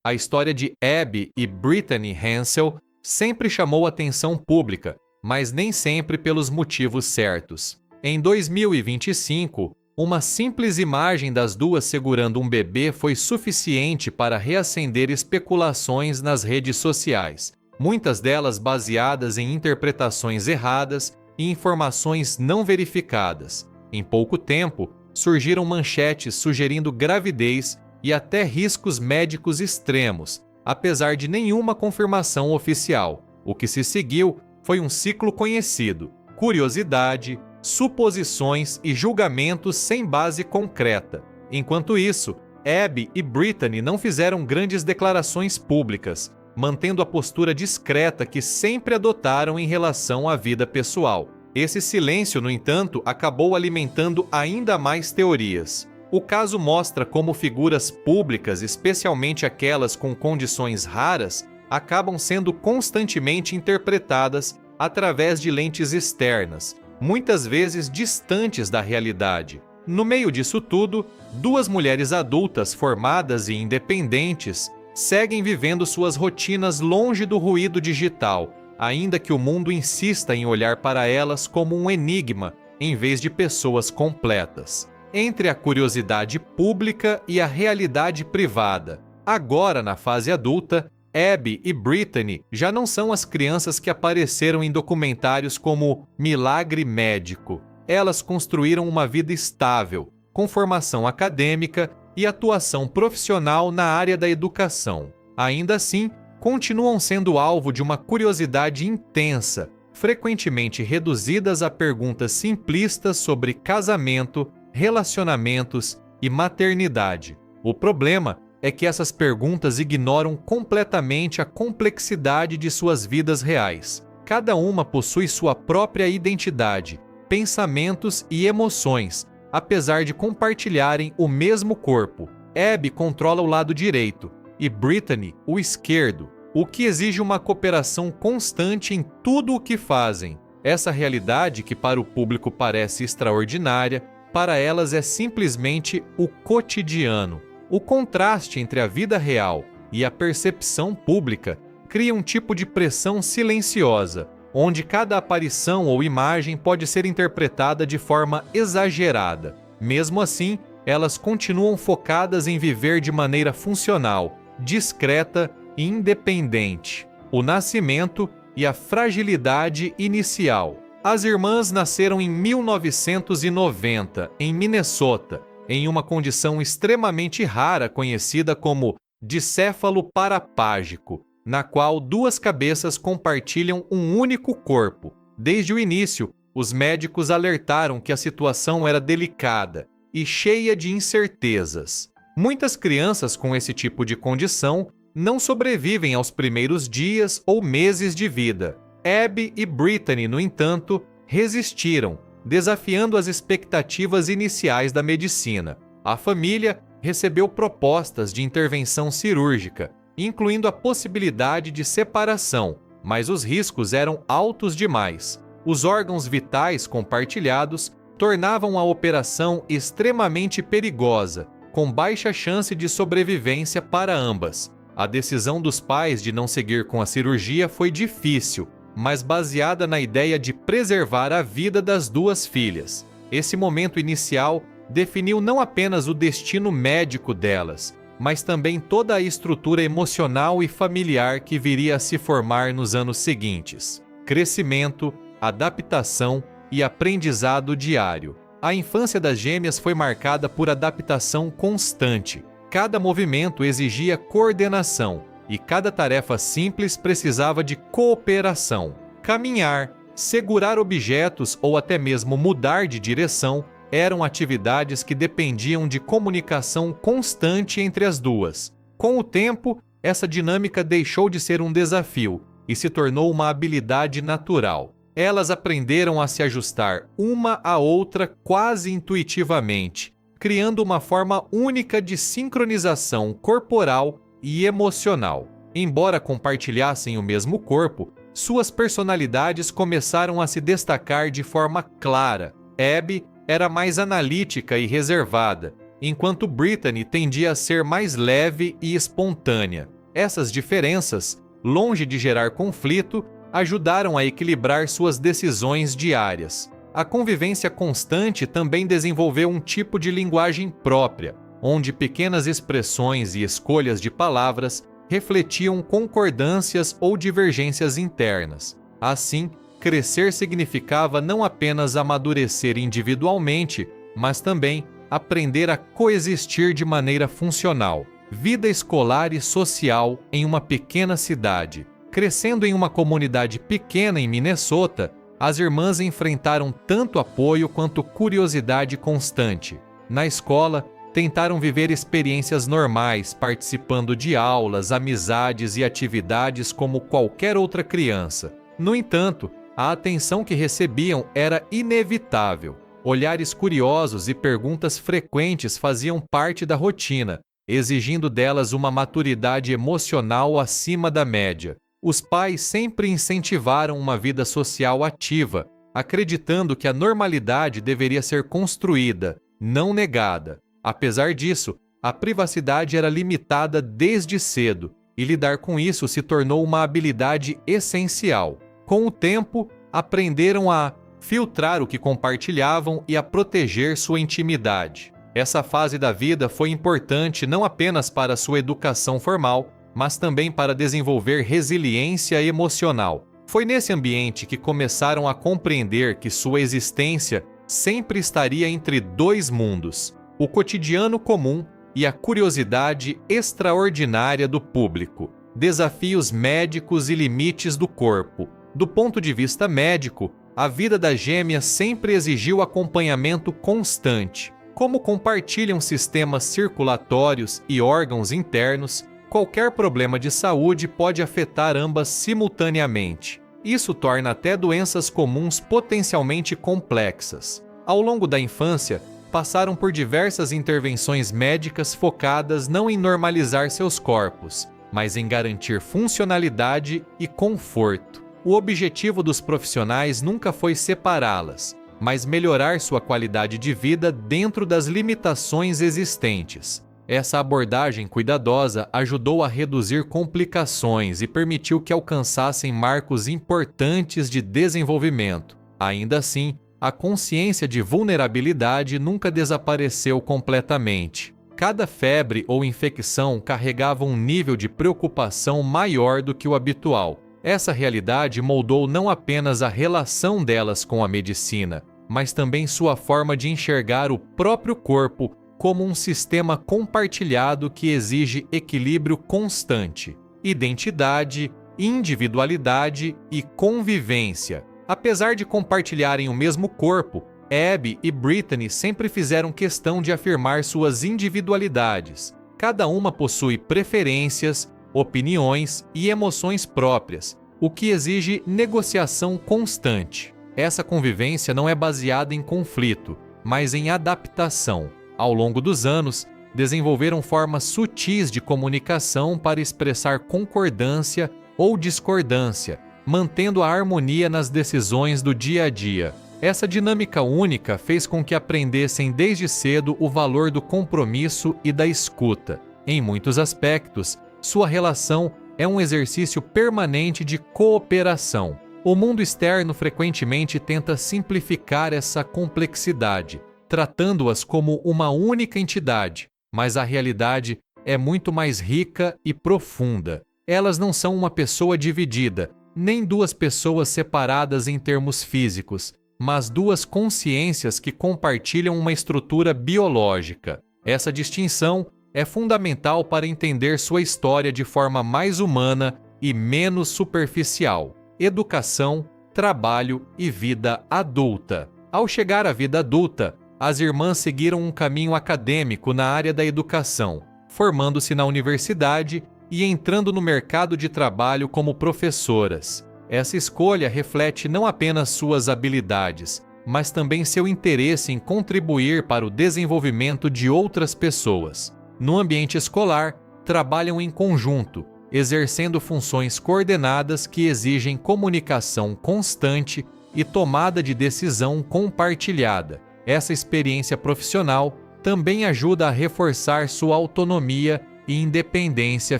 A história de Abby e Brittany Hensel sempre chamou atenção pública, mas nem sempre pelos motivos certos. Em 2025, uma simples imagem das duas segurando um bebê foi suficiente para reacender especulações nas redes sociais, muitas delas baseadas em interpretações erradas e informações não verificadas. Em pouco tempo, surgiram manchetes sugerindo gravidez e até riscos médicos extremos, apesar de nenhuma confirmação oficial. O que se seguiu foi um ciclo conhecido: curiosidade, suposições e julgamentos sem base concreta. Enquanto isso, Abby e Brittany não fizeram grandes declarações públicas, mantendo a postura discreta que sempre adotaram em relação à vida pessoal. Esse silêncio, no entanto, acabou alimentando ainda mais teorias. O caso mostra como figuras públicas, especialmente aquelas com condições raras, acabam sendo constantemente interpretadas através de lentes externas, muitas vezes distantes da realidade. No meio disso tudo, duas mulheres adultas formadas e independentes seguem vivendo suas rotinas longe do ruído digital, ainda que o mundo insista em olhar para elas como um enigma, em vez de pessoas completas. Entre a curiosidade pública e a realidade privada. Agora, na fase adulta, Abby e Brittany já não são as crianças que apareceram em documentários como Milagre Médico. Elas construíram uma vida estável, com formação acadêmica e atuação profissional na área da educação. Ainda assim, continuam sendo alvo de uma curiosidade intensa, frequentemente reduzidas a perguntas simplistas sobre casamento, relacionamentos e maternidade. O problema é que essas perguntas ignoram completamente a complexidade de suas vidas reais. Cada uma possui sua própria identidade, pensamentos e emoções, apesar de compartilharem o mesmo corpo. Abby controla o lado direito e Brittany o esquerdo, o que exige uma cooperação constante em tudo o que fazem. Essa realidade, que para o público parece extraordinária, para elas é simplesmente o cotidiano. O contraste entre a vida real e a percepção pública cria um tipo de pressão silenciosa, onde cada aparição ou imagem pode ser interpretada de forma exagerada. Mesmo assim, elas continuam focadas em viver de maneira funcional, discreta e independente. O nascimento e a fragilidade inicial. As irmãs nasceram em 1990, em Minnesota, em uma condição extremamente rara conhecida como dicéfalo parapágico, na qual duas cabeças compartilham um único corpo. Desde o início, os médicos alertaram que a situação era delicada e cheia de incertezas. Muitas crianças com esse tipo de condição não sobrevivem aos primeiros dias ou meses de vida. Abby e Brittany, no entanto, resistiram, desafiando as expectativas iniciais da medicina. A família recebeu propostas de intervenção cirúrgica, incluindo a possibilidade de separação, mas os riscos eram altos demais. Os órgãos vitais compartilhados tornavam a operação extremamente perigosa, com baixa chance de sobrevivência para ambas. A decisão dos pais de não seguir com a cirurgia foi difícil, mas baseada na ideia de preservar a vida das duas filhas. Esse momento inicial definiu não apenas o destino médico delas, mas também toda a estrutura emocional e familiar que viria a se formar nos anos seguintes. Crescimento, adaptação e aprendizado diário. A infância das gêmeas foi marcada por adaptação constante. Cada movimento exigia coordenação, e cada tarefa simples precisava de cooperação. Caminhar, segurar objetos ou até mesmo mudar de direção eram atividades que dependiam de comunicação constante entre as duas. Com o tempo, essa dinâmica deixou de ser um desafio e se tornou uma habilidade natural. Elas aprenderam a se ajustar uma à outra quase intuitivamente, criando uma forma única de sincronização corporal e emocional. Embora compartilhassem o mesmo corpo, suas personalidades começaram a se destacar de forma clara. Abby era mais analítica e reservada, enquanto Brittany tendia a ser mais leve e espontânea. Essas diferenças, longe de gerar conflito, ajudaram a equilibrar suas decisões diárias. A convivência constante também desenvolveu um tipo de linguagem própria, onde pequenas expressões e escolhas de palavras refletiam concordâncias ou divergências internas. Assim, crescer significava não apenas amadurecer individualmente, mas também aprender a coexistir de maneira funcional. Vida escolar e social em uma pequena cidade. Crescendo em uma comunidade pequena em Minnesota, as irmãs enfrentaram tanto apoio quanto curiosidade constante. Na escola, tentaram viver experiências normais, participando de aulas, amizades e atividades como qualquer outra criança. No entanto, a atenção que recebiam era inevitável. Olhares curiosos e perguntas frequentes faziam parte da rotina, exigindo delas uma maturidade emocional acima da média. Os pais sempre incentivaram uma vida social ativa, acreditando que a normalidade deveria ser construída, não negada. Apesar disso, a privacidade era limitada desde cedo, e lidar com isso se tornou uma habilidade essencial. Com o tempo, aprenderam a filtrar o que compartilhavam e a proteger sua intimidade. Essa fase da vida foi importante não apenas para sua educação formal, mas também para desenvolver resiliência emocional. Foi nesse ambiente que começaram a compreender que sua existência sempre estaria entre dois mundos: o cotidiano comum e a curiosidade extraordinária do público, desafios médicos e limites do corpo. Do ponto de vista médico, a vida das gêmeas sempre exigiu acompanhamento constante. Como compartilham sistemas circulatórios e órgãos internos, qualquer problema de saúde pode afetar ambas simultaneamente. Isso torna até doenças comuns potencialmente complexas. Ao longo da infância, passaram por diversas intervenções médicas focadas não em normalizar seus corpos, mas em garantir funcionalidade e conforto. O objetivo dos profissionais nunca foi separá-las, mas melhorar sua qualidade de vida dentro das limitações existentes. Essa abordagem cuidadosa ajudou a reduzir complicações e permitiu que alcançassem marcos importantes de desenvolvimento. Ainda assim, a consciência de vulnerabilidade nunca desapareceu completamente. Cada febre ou infecção carregava um nível de preocupação maior do que o habitual. Essa realidade moldou não apenas a relação delas com a medicina, mas também sua forma de enxergar o próprio corpo como um sistema compartilhado que exige equilíbrio constante, identidade, individualidade e convivência. Apesar de compartilharem o mesmo corpo, Abby e Brittany sempre fizeram questão de afirmar suas individualidades. Cada uma possui preferências, opiniões e emoções próprias, o que exige negociação constante. Essa convivência não é baseada em conflito, mas em adaptação. Ao longo dos anos, desenvolveram formas sutis de comunicação para expressar concordância ou discordância, mantendo a harmonia nas decisões do dia a dia. Essa dinâmica única fez com que aprendessem desde cedo o valor do compromisso e da escuta. Em muitos aspectos, sua relação é um exercício permanente de cooperação. O mundo externo frequentemente tenta simplificar essa complexidade, tratando-as como uma única entidade, mas a realidade é muito mais rica e profunda. Elas não são uma pessoa dividida, nem duas pessoas separadas em termos físicos, mas duas consciências que compartilham uma estrutura biológica. Essa distinção é fundamental para entender sua história de forma mais humana e menos superficial. Educação, trabalho e vida adulta. Ao chegar à vida adulta, as irmãs seguiram um caminho acadêmico na área da educação, formando-se na universidade e entrando no mercado de trabalho como professoras. Essa escolha reflete não apenas suas habilidades, mas também seu interesse em contribuir para o desenvolvimento de outras pessoas. No ambiente escolar, trabalham em conjunto, exercendo funções coordenadas que exigem comunicação constante e tomada de decisão compartilhada. Essa experiência profissional também ajuda a reforçar sua autonomia e independência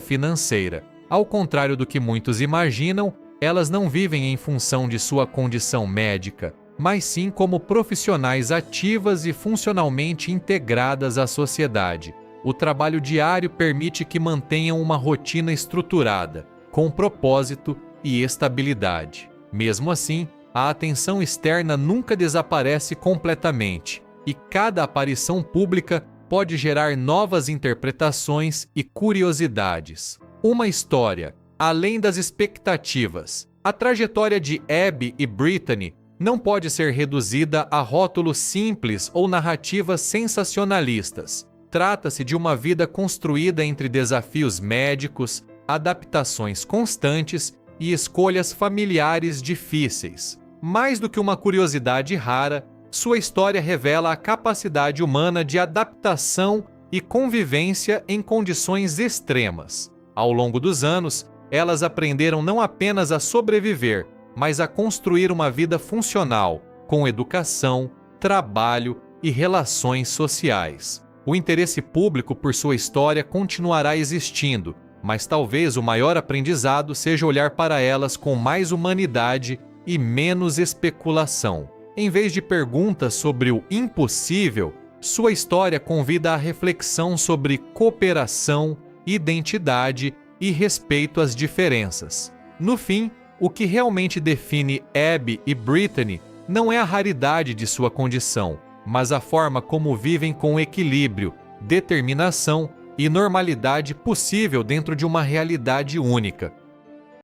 financeira. Ao contrário do que muitos imaginam, elas não vivem em função de sua condição médica, mas sim como profissionais ativas e funcionalmente integradas à sociedade. O trabalho diário permite que mantenham uma rotina estruturada, com propósito e estabilidade. Mesmo assim, a atenção externa nunca desaparece completamente, e cada aparição pública pode gerar novas interpretações e curiosidades. Uma história, além das expectativas. A trajetória de Abby e Brittany não pode ser reduzida a rótulos simples ou narrativas sensacionalistas. Trata-se de uma vida construída entre desafios médicos, adaptações constantes e escolhas familiares difíceis. Mais do que uma curiosidade rara, sua história revela a capacidade humana de adaptação e convivência em condições extremas. Ao longo dos anos, elas aprenderam não apenas a sobreviver, mas a construir uma vida funcional, com educação, trabalho e relações sociais. O interesse público por sua história continuará existindo, mas talvez o maior aprendizado seja olhar para elas com mais humanidade e menos especulação. Em vez de perguntas sobre o impossível, sua história convida à reflexão sobre cooperação, identidade e respeito às diferenças. No fim, o que realmente define Abby e Brittany não é a raridade de sua condição, mas a forma como vivem com equilíbrio, determinação e normalidade possível dentro de uma realidade única.